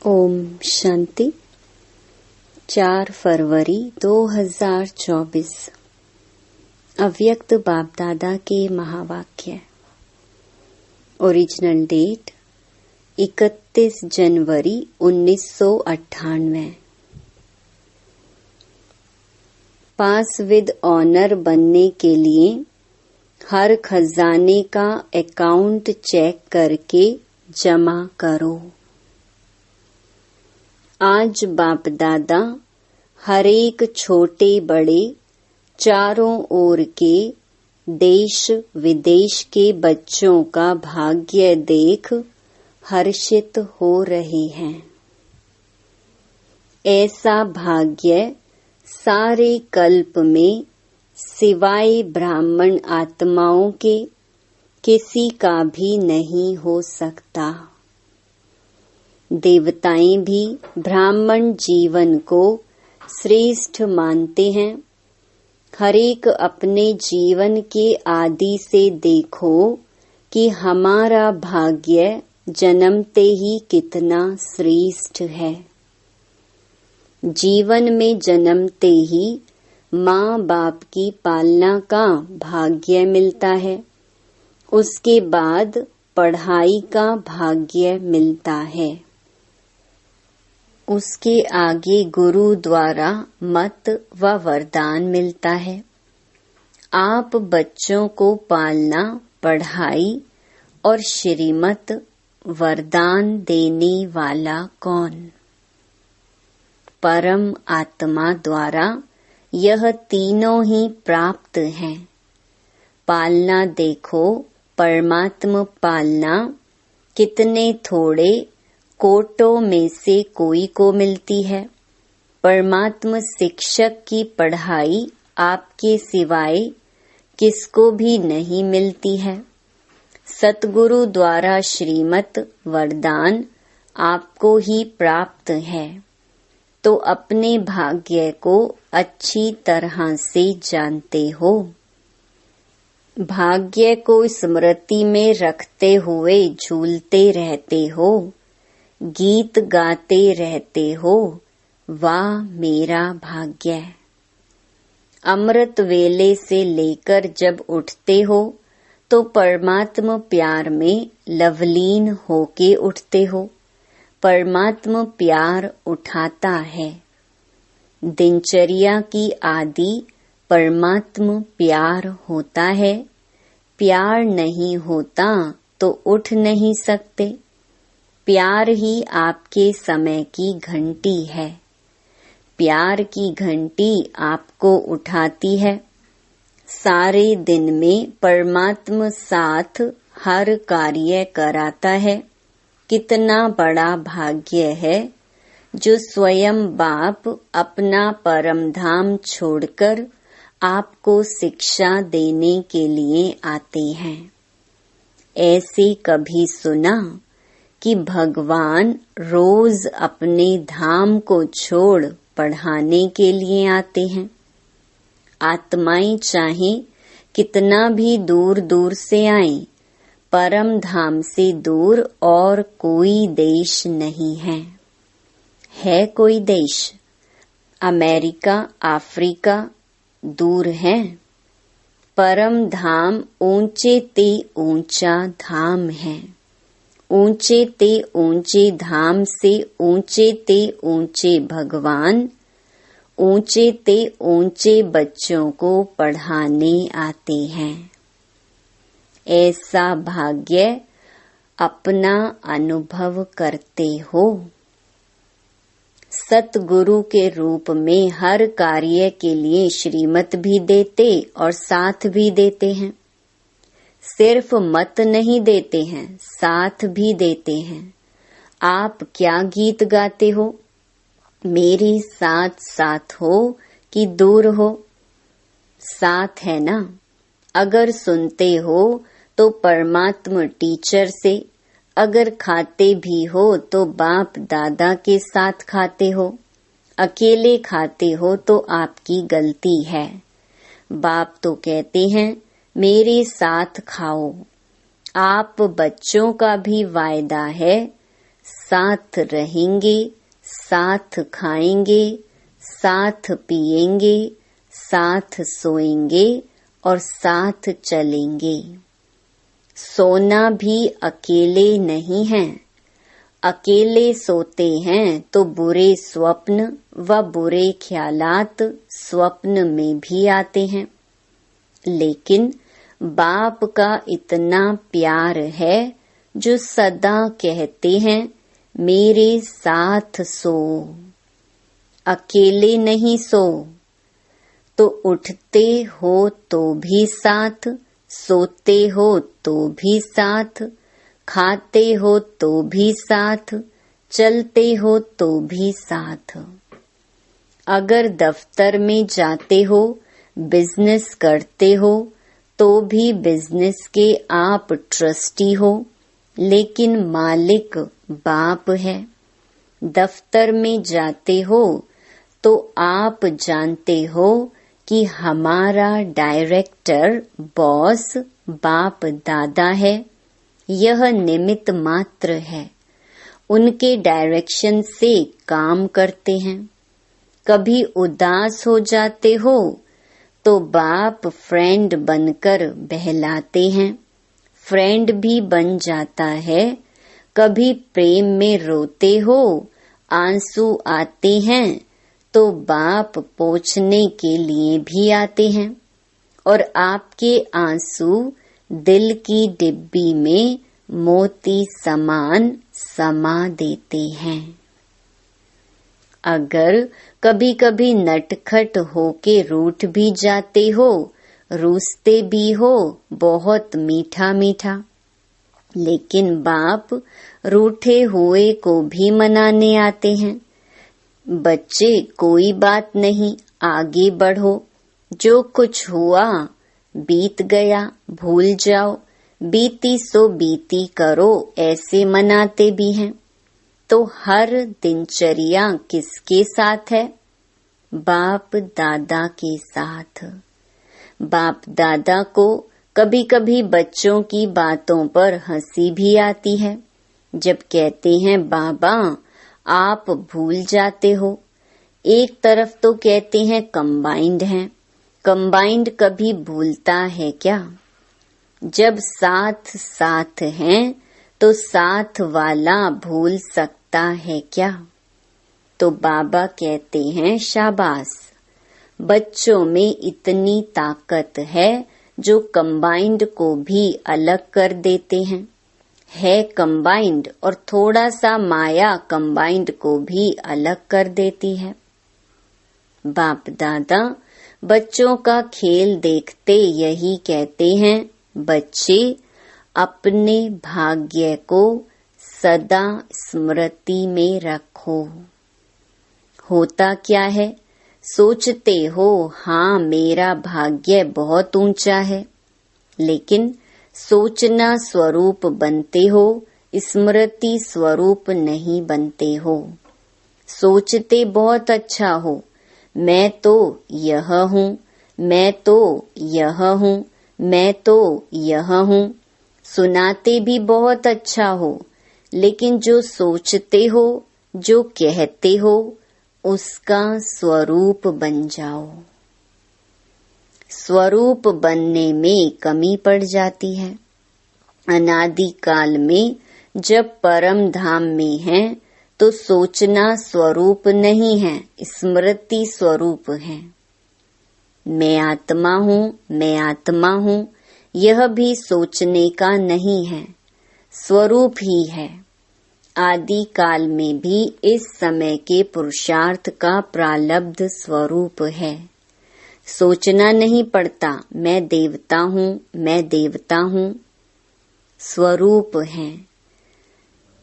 ओम शांति। 4 फरवरी 2024 अव्यक्त बाप दादा के महावाक्य। ओरिजिनल डेट 31 जनवरी 1998। पास विद ऑनर बनने के लिए हर खजाने का अकाउंट चेक करके जमा करो। आज बाप दादा हर एक छोटे बड़े चारों ओर के देश विदेश के बच्चों का भाग्य देख हर्षित हो रहे हैं। ऐसा भाग्य सारे कल्प में सिवाय ब्राह्मण आत्माओं के किसी का भी नहीं हो सकता। देवताएं भी ब्राह्मण जीवन को श्रेष्ठ मानते हैं। हरेक अपने जीवन के आदि से देखो कि हमारा भाग्य जन्मते ही कितना श्रेष्ठ है। जीवन में जन्मते ही माँ बाप की पालना का भाग्य मिलता है। उसके बाद पढ़ाई का भाग्य मिलता है। उसके आगे गुरु द्वारा मत व वरदान मिलता है। आप बच्चों को पालना, पढ़ाई और श्रीमत वरदान देने वाला कौन? परम आत्मा द्वारा यह तीनों ही प्राप्त हैं। पालना देखो, परमात्मा पालना कितने थोड़े कोटों में से कोई को मिलती है। परमात्मा शिक्षक की पढ़ाई आपके सिवाय किसको भी नहीं मिलती है। सतगुरु द्वारा श्रीमत वरदान आपको ही प्राप्त है, तो अपने भाग्य को अच्छी तरह से जानते हो। भाग्य को स्मृति में रखते हुए झूलते रहते हो, गीत गाते रहते हो, वाह मेरा भाग्य। अमृत वेले से लेकर जब उठते हो तो परमात्मा प्यार में लवलीन होके उठते हो। परमात्मा प्यार उठाता है। दिनचर्या की आदि परमात्मा प्यार होता है। प्यार नहीं होता तो उठ नहीं सकते। प्यार ही आपके समय की घंटी है। प्यार की घंटी आपको उठाती है। सारे दिन में परमात्मा साथ हर कार्य कराता है। कितना बड़ा भाग्य है जो स्वयं बाप अपना परम धाम छोड़कर आपको शिक्षा देने के लिए आते हैं। ऐसे कभी सुना कि भगवान रोज अपने धाम को छोड़ पढ़ाने के लिए आते हैं? आत्माएं चाहे कितना भी दूर दूर से आएं, परम धाम से दूर और कोई देश नहीं है। है कोई देश? अमेरिका, अफ्रीका दूर है। परम धाम ऊंचे ते ऊंचा धाम है। ऊंचे ते ऊंचे धाम से ऊंचे ते ऊंचे भगवान, ऊंचे ते ऊंचे बच्चों को पढ़ाने आते हैं। ऐसा भाग्य अपना अनुभव करते हो। सतगुरु के रूप में हर कार्य के लिए श्रीमत भी देते और साथ भी देते हैं। सिर्फ मत नहीं देते हैं, साथ भी देते हैं। आप क्या गीत गाते हो? मेरे साथ साथ हो कि दूर हो? साथ है ना। अगर सुनते हो तो परमात्मा टीचर से, अगर खाते भी हो तो बाप दादा के साथ खाते हो। अकेले खाते हो तो आपकी गलती है। बाप तो कहते हैं मेरे साथ खाओ। आप बच्चों का भी वायदा है साथ रहेंगे, साथ खाएंगे, साथ पिएंगे, साथ सोएंगे और साथ चलेंगे। सोना भी अकेले नहीं है। अकेले सोते हैं तो बुरे स्वप्न व बुरे ख्यालात स्वप्न में भी आते हैं। लेकिन बाप का इतना प्यार है जो सदा कहते हैं मेरे साथ सो। अकेले नहीं सो। तो उठते हो तो भी साथ, सोते हो तो भी साथ, खाते हो तो भी साथ, चलते हो तो भी साथ। अगर दफ्तर में जाते हो, बिजनेस करते हो, तो भी बिजनेस के आप ट्रस्टी हो, लेकिन मालिक बाप है। दफ्तर में जाते हो तो आप जानते हो कि हमारा डायरेक्टर बॉस बाप दादा है। यह निमित्त मात्र है। उनके डायरेक्शन से काम करते हैं। कभी उदास हो जाते हो तो बाप फ्रेंड बनकर बहलाते हैं। फ्रेंड भी बन जाता है। कभी प्रेम में रोते हो, आंसू आते हैं तो बाप पोंछने के लिए भी आते हैं और आपके आंसू दिल की डिब्बी में मोती समान समा देते हैं। अगर कभी कभी नटखट होके रूठ भी जाते हो, रूसते भी हो बहुत मीठा मीठा, लेकिन बाप रूठे हुए को भी मनाने आते हैं। बच्चे कोई बात नहीं, आगे बढ़ो, जो कुछ हुआ बीत गया, भूल जाओ, बीती सो बीती करो, ऐसे मनाते भी हैं। तो हर दिनचर्या किसके साथ है? बाप दादा के साथ। बाप दादा को कभी कभी बच्चों की बातों पर हंसी भी आती है। जब कहते हैं बाबा आप भूल जाते हो। एक तरफ तो कहते हैं कंबाइंड हैं। कंबाइंड कभी भूलता है क्या? जब साथ साथ हैं तो साथ वाला भूल सकता है क्या? तो बाबा कहते हैं शाबाश, बच्चों में इतनी ताकत है जो कंबाइंड को भी अलग कर देते हैं। है कंबाइंड और थोड़ा सा माया कंबाइंड को भी अलग कर देती है। बाप दादा बच्चों का खेल देखते यही कहते हैं, बच्चे अपने भाग्य को सदा स्मृति में रखो। होता क्या है? सोचते हो हाँ मेरा भाग्य बहुत ऊंचा है, लेकिन सोचना स्वरूप बनते हो, स्मृति स्वरूप नहीं बनते हो। सोचते बहुत अच्छा हो, मैं तो यह हूँ, मैं तो यह हूँ, मैं तो यह हूँ। सुनाते भी बहुत अच्छा हो, लेकिन जो सोचते हो, जो कहते हो, उसका स्वरूप बन जाओ। स्वरूप बनने में कमी पड़ जाती है। अनादि काल में जब परम धाम में हैं, तो सोचना स्वरूप नहीं है, स्मृति स्वरूप है। मैं आत्मा हूँ, मैं आत्मा हूँ, यह भी सोचने का नहीं है, स्वरूप ही है। आदि काल में भी इस समय के पुरुषार्थ का प्रालब्ध स्वरूप है। सोचना नहीं पड़ता मैं देवता हूँ, मैं देवता हूँ, स्वरूप है।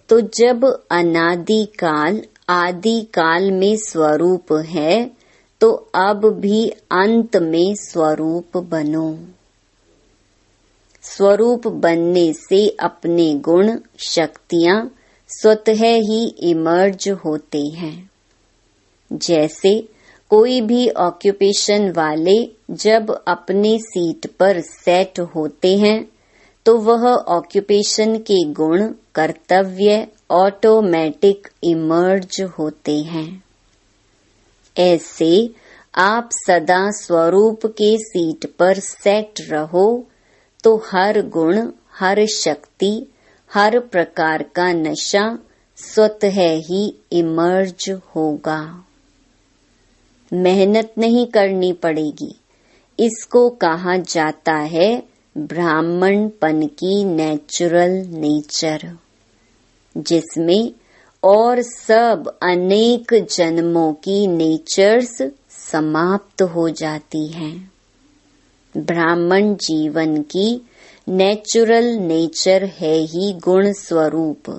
तो जब अनादि काल आदि काल में स्वरूप है, तो अब भी अंत में स्वरूप बनो। स्वरूप बनने से अपने गुण शक्तियाँ स्वतः ही इमर्ज होते हैं। जैसे कोई भी ऑक्यूपेशन वाले जब अपने सीट पर सेट होते हैं, तो वह ऑक्यूपेशन के गुण कर्तव्य ऑटोमेटिक इमर्ज होते हैं। ऐसे आप सदा स्वरूप के सीट पर सेट रहो तो हर गुण, हर शक्ति, हर प्रकार का नशा स्वतः ही इमर्ज होगा। मेहनत नहीं करनी पड़ेगी। इसको कहा जाता है ब्राह्मणपन की नेचुरल नेचर, जिसमें और सब अनेक जन्मों की नेचर्स समाप्त हो जाती हैं। ब्राह्मण जीवन की नेचुरल नेचर है ही गुण स्वरूप,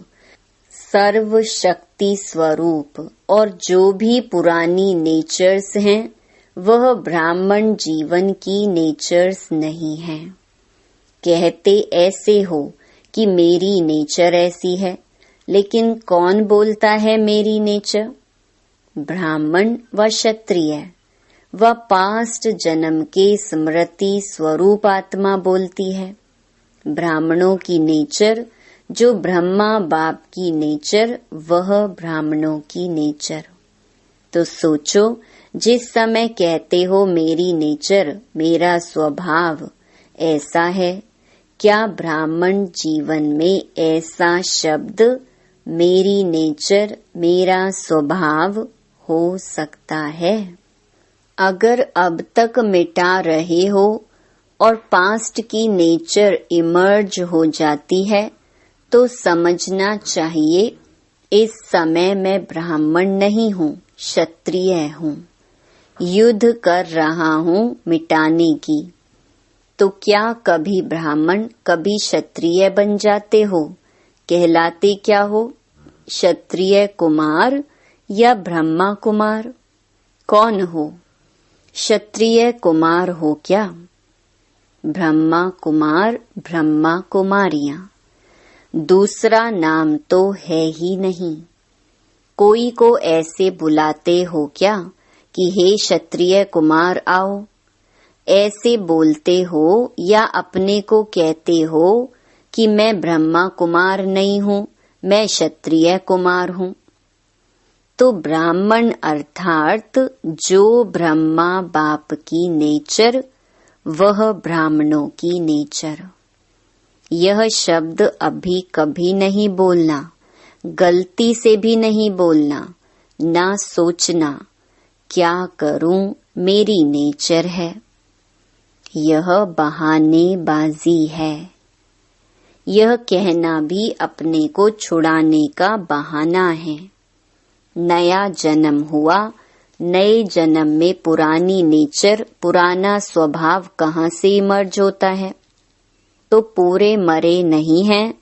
सर्व शक्ति स्वरूप, और जो भी पुरानी नेचर्स हैं वह ब्राह्मण जीवन की नेचर्स नहीं हैं। कहते ऐसे हो कि मेरी नेचर ऐसी है, लेकिन कौन बोलता है मेरी नेचर? ब्राह्मण व क्षत्रिय व पास्ट जन्म के स्मृति स्वरूप आत्मा बोलती है। ब्राह्मणों की नेचर, जो ब्रह्मा बाप की नेचर, वह ब्राह्मणों की नेचर। तो सोचो, जिस समय कहते हो मेरी नेचर, मेरा स्वभाव ऐसा है, क्या ब्राह्मण जीवन में ऐसा शब्द मेरी नेचर, मेरा स्वभाव हो सकता है? अगर अब तक मिटा रहे हो और पास्ट की नेचर इमर्ज हो जाती है तो समझना चाहिए इस समय मैं ब्राह्मण नहीं हूँ, क्षत्रिय हूँ। युद्ध कर रहा हूँ मिटाने की। तो क्या कभी ब्राह्मण कभी क्षत्रिय बन जाते हो? कहलाते क्या हो? क्षत्रिय कुमार या ब्रह्मा कुमार? कौन हो? क्षत्रिय कुमार हो क्या? ब्रह्मा कुमार, ब्रह्मा कुमारियां, दूसरा नाम तो है ही नहीं। कोई को ऐसे बुलाते हो क्या कि हे क्षत्रिय कुमार आओ? ऐसे बोलते हो या अपने को कहते हो कि मैं ब्रह्मा कुमार नहीं हूँ, मैं क्षत्रिय कुमार हूँ? तो ब्राह्मण अर्थात जो ब्रह्मा बाप की नेचर, वह ब्राह्मणों की नेचर। यह शब्द अभी कभी नहीं बोलना, गलती से भी नहीं बोलना, ना सोचना क्या करूं, मेरी नेचर है। यह बहानेबाजी है। यह कहना भी अपने को छुड़ाने का बहाना है। नया जन्म हुआ, नए जन्म में पुरानी नेचर, पुराना स्वभाव कहाँ से इमर्ज होता है? तो पूरे मरे नहीं हैं,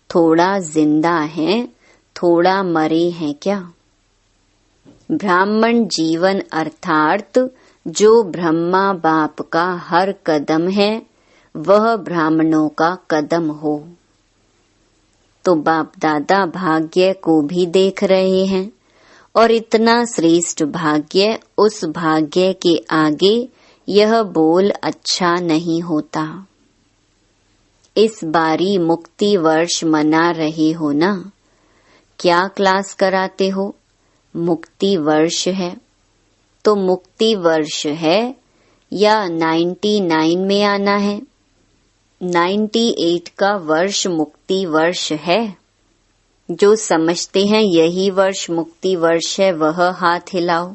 थोड़ा जिंदा हैं, थोड़ा मरे हैं क्या? ब्राह्मण जीवन अर्थात जो ब्रह्मा बाप का हर कदम है, वह ब्राह्मणों का कदम हो। तो बाप दादा भाग्य को भी देख रहे हैं, और इतना श्रेष्ठ भाग्य, उस भाग्य के आगे यह बोल अच्छा नहीं होता। इस बारी मुक्ति वर्ष मना रहे हो ना? क्या क्लास कराते हो? मुक्ति वर्ष है। तो मुक्ति वर्ष है या 99 में आना है? 98 का वर्ष मुक्ति वर्ष है। जो समझते हैं यही वर्ष मुक्ति वर्ष है, वह हाथ हिलाओ।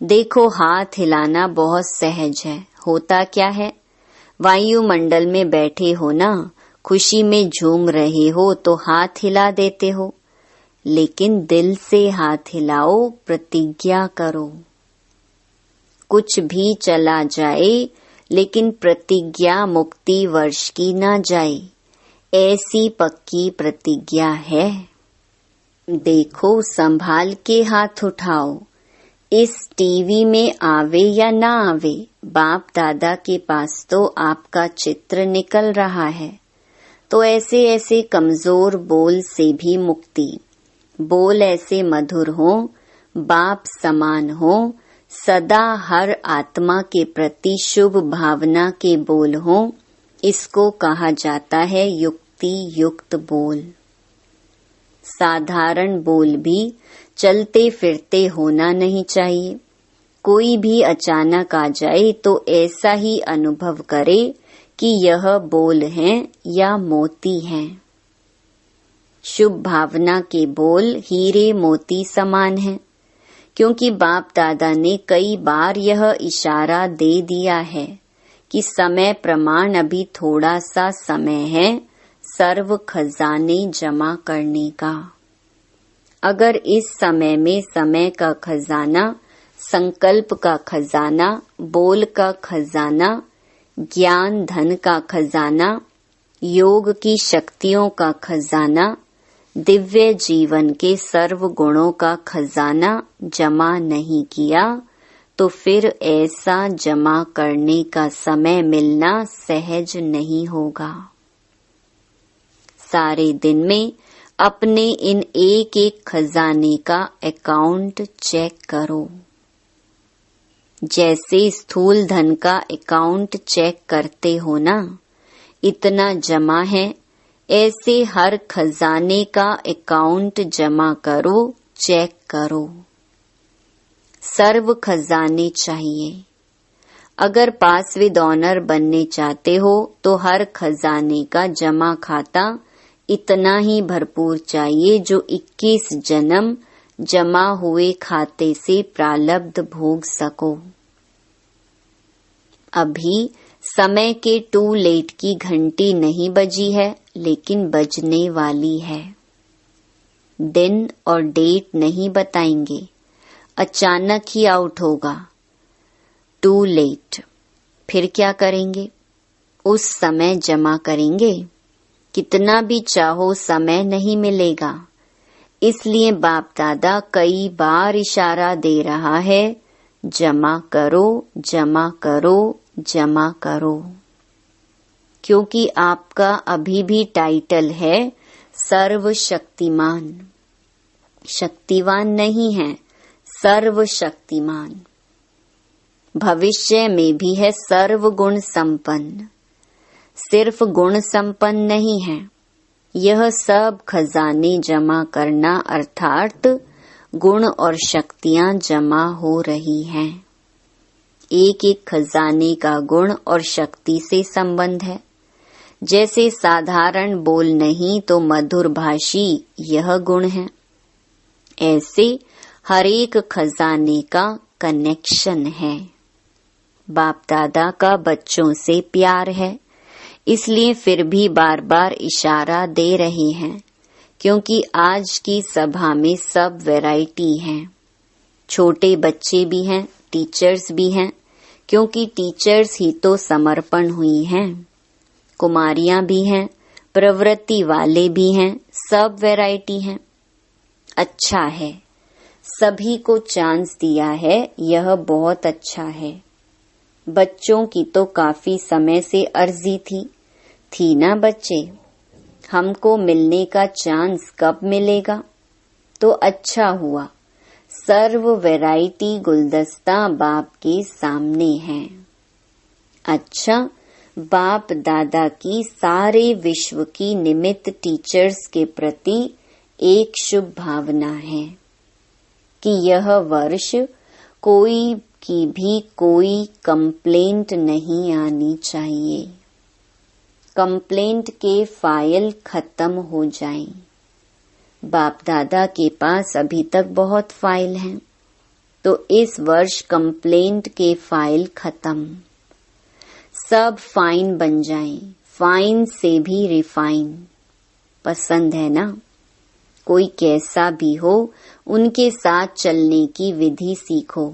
देखो, हाथ हिलाना बहुत सहज है। होता क्या है? वायुमंडल में बैठे हो ना, खुशी में झूम रहे हो तो हाथ हिला देते हो, लेकिन दिल से हाथ हिलाओ, प्रतिज्ञा करो। कुछ भी चला जाए, लेकिन प्रतिज्ञा मुक्ति वर्ष की ना जाए, ऐसी पक्की प्रतिज्ञा है। देखो, संभाल के हाथ उठाओ। इस टीवी में आवे या ना आवे, बाप दादा के पास तो आपका चित्र निकल रहा है। तो ऐसे ऐसे कमजोर बोल से भी मुक्ति। बोल ऐसे मधुर हो, बाप समान हो, सदा हर आत्मा के प्रति शुभ भावना के बोल हो। इसको कहा जाता है युक्ति युक्त बोल। साधारण बोल भी चलते फिरते होना नहीं चाहिए। कोई भी अचानक आ जाए तो ऐसा ही अनुभव करे कि यह बोल हैं या मोती हैं। शुभ भावना के बोल हीरे मोती समान हैं, क्योंकि बाप दादा ने कई बार यह इशारा दे दिया है कि समय प्रमाण अभी थोड़ा सा समय है सर्व खजाने जमा करने का। अगर इस समय में समय का खजाना, संकल्प का खजाना, बोल का खजाना, ज्ञान धन का खजाना, योग की शक्तियों का खजाना, दिव्य जीवन के सर्व गुणों का खजाना जमा नहीं किया तो फिर ऐसा जमा करने का समय मिलना सहज नहीं होगा। सारे दिन में अपने इन एक एक खजाने का अकाउंट चेक करो। जैसे स्थूल धन का अकाउंट चेक करते हो ना, इतना जमा है, ऐसे हर खजाने का अकाउंट जमा करो, चेक करो। सर्व खजाने चाहिए। अगर पास विद ऑनर बनने चाहते हो तो हर खजाने का जमा खाता इतना ही भरपूर चाहिए जो 21 जन्म जमा हुए खाते से प्रारब्ध भोग सको। अभी समय के टू लेट की घंटी नहीं बजी है, लेकिन बजने वाली है। दिन और डेट नहीं बताएंगे, अचानक ही आउट होगा। Too late. फिर क्या करेंगे? उस समय जमा करेंगे। कितना भी चाहो समय नहीं मिलेगा। इसलिए बाप दादा कई बार इशारा दे रहा है, जमा करो, जमा करो, जमा करो। क्योंकि आपका अभी भी टाइटल है सर्वशक्तिमान। शक्तिवान नहीं है, सर्वशक्तिमान। भविष्य में भी है सर्व गुण संपन्न। सिर्फ गुण संपन्न नहीं है। यह सब खजाने जमा करना अर्थात गुण और शक्तियां जमा हो रही हैं। एक एक खजाने का गुण और शक्ति से संबंध है। जैसे साधारण बोल नहीं तो मधुर भाषी यह गुण है, ऐसे हर एक खजाने का कनेक्शन है। बाप दादा का बच्चों से प्यार है, इसलिए फिर भी बार बार इशारा दे रहे हैं, क्योंकि आज की सभा में सब वैरायटी है। छोटे बच्चे भी हैं, टीचर्स भी हैं, क्योंकि टीचर्स ही तो समर्पण हुई हैं। कुमारियां भी हैं, प्रवृत्ति वाले भी हैं, सब वैरायटी हैं। अच्छा है, सभी को चांस दिया है, यह बहुत अच्छा है। बच्चों की तो काफी समय से अर्जी थी ना बच्चे, हमको मिलने का चांस कब मिलेगा? तो अच्छा हुआ, सर्व वैरायटी गुलदस्ता बाप के सामने है। अच्छा, बाप दादा की सारे विश्व की निमित्त टीचर्स के प्रति एक शुभ भावना है कि यह वर्ष कोई की भी कोई कंप्लेंट नहीं आनी चाहिए। कंप्लेंट के फाइल खत्म हो जाएं। बाप दादा के पास अभी तक बहुत फाइल हैं, तो इस वर्ष कंप्लेंट के फाइल खत्म। सब फाइन बन जाएं, फाइन से भी रिफाइन। पसंद है ना? कोई कैसा भी हो, उनके साथ चलने की विधि सीखो।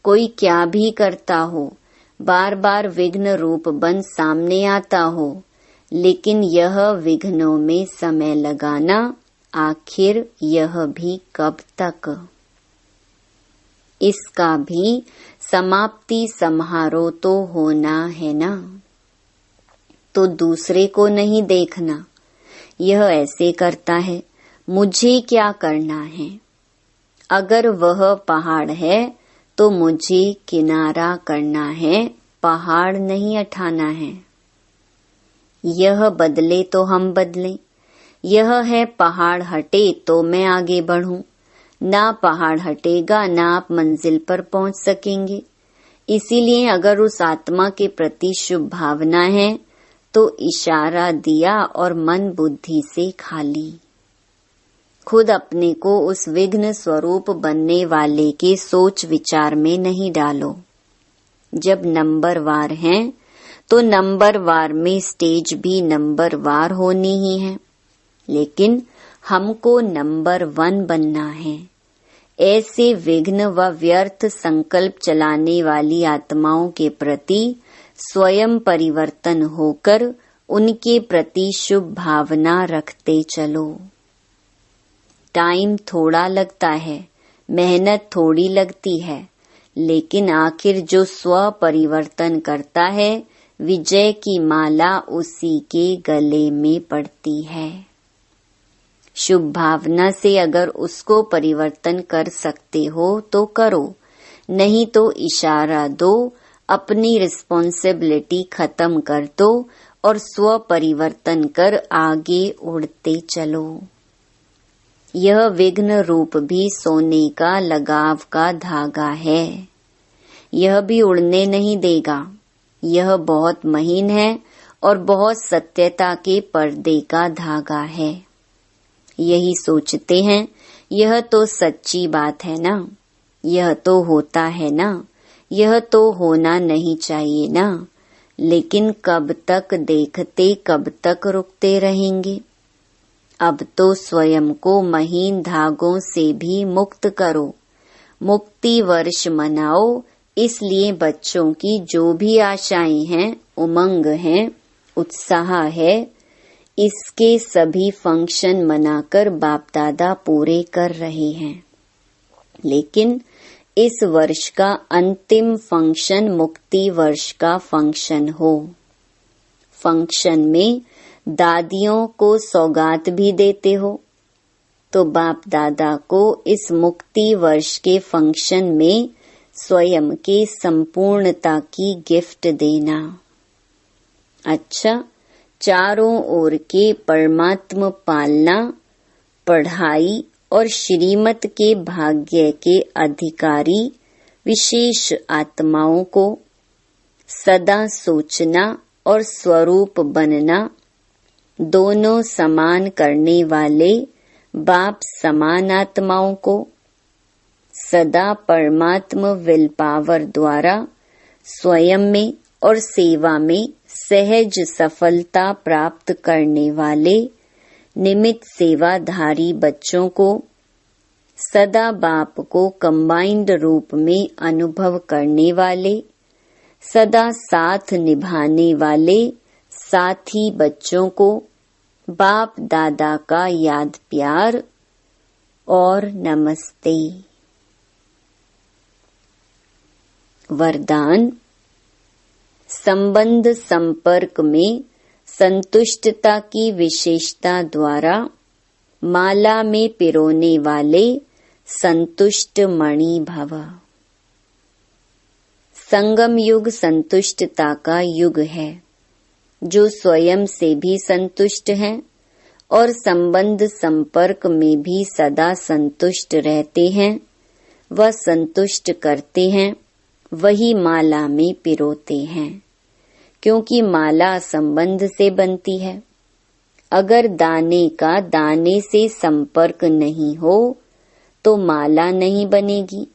कोई क्या भी करता हो, बार बार विघ्न रूप बन सामने आता हो, लेकिन यह विघ्नों में समय लगाना, आखिर यह भी कब तक? इसका भी समाप्ति समारोह तो होना है ना। तो दूसरे को नहीं देखना, यह ऐसे करता है, मुझे क्या करना है। अगर वह पहाड़ है तो मुझे किनारा करना है, पहाड़ नहीं उठाना है। यह बदले तो हम बदलें, यह है पहाड़ हटे तो मैं आगे बढ़ूं, ना पहाड़ हटेगा ना आप मंजिल पर पहुंच सकेंगे। इसीलिए अगर उस आत्मा के प्रति शुभ भावना है तो इशारा दिया और मन बुद्धि से खाली। खुद अपने को उस विघ्न स्वरूप बनने वाले के सोच विचार में नहीं डालो। जब नंबरवार हैं तो नंबरवार में स्टेज भी नंबरवार होनी ही है, लेकिन हमको नंबर 1 बनना है। ऐसे विघ्न व व्यर्थ संकल्प चलाने वाली आत्माओं के प्रति स्वयं परिवर्तन होकर उनके प्रति शुभ भावना रखते चलो। टाइम थोड़ा लगता है, मेहनत थोड़ी लगती है, लेकिन आखिर जो स्व परिवर्तन करता है विजय की माला उसी के गले में पड़ती है। शुभ भावना से अगर उसको परिवर्तन कर सकते हो तो करो, नहीं तो इशारा दो, अपनी रिस्पॉन्सिबिलिटी खत्म कर दो और स्व परिवर्तन कर आगे उड़ते चलो। यह विघ्न रूप भी सोने का लगाव का धागा है, यह भी उड़ने नहीं देगा। यह बहुत महीन है और बहुत सत्यता के पर्दे का धागा है। यही सोचते हैं यह तो सच्ची बात है ना, यह तो होता है ना, यह तो होना नहीं चाहिए ना, लेकिन कब तक देखते, कब तक रुकते रहेंगे। अब तो स्वयं को महीन धागों से भी मुक्त करो। मुक्ति वर्ष मनाओ, इसलिए बच्चों की जो भी आशाएं हैं, उमंग हैं, उत्साह है, इसके सभी फंक्शन मनाकर बाप दादा पूरे कर रहे हैं। लेकिन इस वर्ष का अंतिम फंक्शन मुक्ति वर्ष का फंक्शन हो। फंक्शन में दादियों को सौगात भी देते हो, तो बाप दादा को इस मुक्ति वर्ष के फंक्शन में स्वयं के संपूर्णता की गिफ्ट देना। अच्छा, चारों ओर के परमात्म पालना, पढ़ाई और श्रीमत के भाग्य के अधिकारी विशेष आत्माओं को सदा सोचना और स्वरूप बनना, दोनों समान करने वाले बाप समान आत्माओं को सदा परमात्म विल पावर द्वारा स्वयं में और सेवा में सहज सफलता प्राप्त करने वाले निमित्त सेवाधारी बच्चों को सदा बाप को कंबाइंड रूप में अनुभव करने वाले, सदा साथ निभाने वाले साथी बच्चों को बाप दादा का याद प्यार और नमस्ते। वरदान। संबंध संपर्क में संतुष्टता की विशेषता द्वारा माला में पिरोने वाले संतुष्ट मणि भव। संगम युग संतुष्टता का युग है। जो स्वयं से भी संतुष्ट हैं और संबंध संपर्क में भी सदा संतुष्ट रहते हैं, वह संतुष्ट करते हैं, वही माला में पिरोते हैं, क्योंकि माला संबंध से बनती है। अगर दाने का दाने से संपर्क नहीं हो तो माला नहीं बनेगी।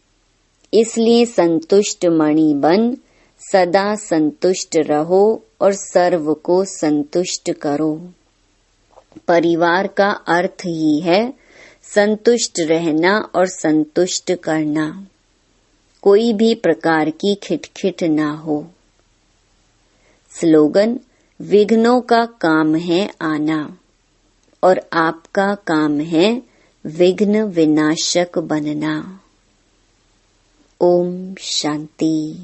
इसलिए संतुष्ट मणि बन सदा संतुष्ट रहो और सर्व को संतुष्ट करो। परिवार का अर्थ ही है संतुष्ट रहना और संतुष्ट करना। कोई भी प्रकार की खिटखिट ना हो। स्लोगन। विघ्नों का काम है आना और आपका काम है विघ्न विनाशक बनना। ओम शांति।